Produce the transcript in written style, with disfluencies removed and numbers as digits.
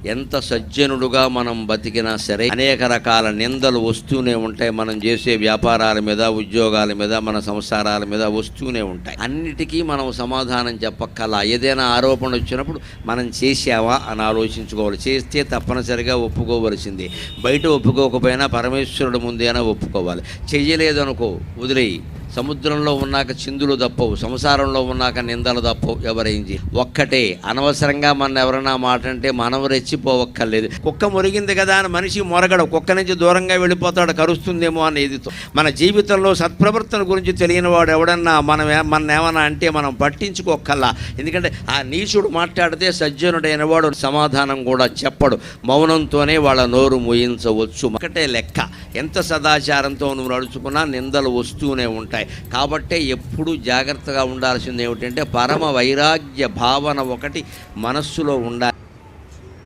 ఎంత సజ్జనుడుగా మనం బతికినా సరే అనేక రకాల నిందలు వస్తూనే ఉంటాయి. మనం చేసే వ్యాపారాల మీద, ఉద్యోగాల మీద, మన సంసారాల మీద వస్తూనే ఉంటాయి. అన్నిటికీ మనం సమాధానం చెప్పక్కల. ఏదైనా ఆరోపణ వచ్చినప్పుడు మనం చేసావా అని ఆలోచించుకోవాలి. చేస్తే తప్పనిసరిగా ఒప్పుకోవలసింది. బయట ఒప్పుకోకపోయినా పరమేశ్వరుడు ముందేనా ఒప్పుకోవాలి. చెయ్యలేదనుకో వదిలేయి. సముద్రంలో ఉన్నాక చిందులు తప్పవు, సంసారంలో ఉన్నాక నిందలు తప్పవు. ఎవరైంది ఒక్కటే, అనవసరంగా మన ఎవరైనా మాట అంటే మనం రెచ్చిపోవక్కర్లేదు. కుక్క మురిగింది కదా అని మనిషి మొరగడు, కుక్క నుంచి దూరంగా వెళ్ళిపోతాడు, కరుస్తుందేమో అని ఎదుతో. మన జీవితంలో సత్ప్రవర్తన గురించి తెలియని వాడు ఎవడన్నా మన ఏమన్నా అంటే మనం పట్టించుకోక్కల్లా. ఎందుకంటే ఆ నీచుడు మాట్లాడితే సజ్జనుడైన వాడు సమాధానం కూడా చెప్పడు. మౌనంతోనే వాళ్ళ నోరు మూయించవచ్చు. ఒకటే లెక్క. ఎంత సదాచారంతో నువ్వు నడుచుకున్నా నిందలు వస్తూనే ఉంటాయి. కాబట్టే ఎప్పుడూ జాగ్రత్తగా ఉండాల్సింది ఏమిటంటే పరమ వైరాగ్య భావన ఒకటి మనస్సులో ఉండాలి.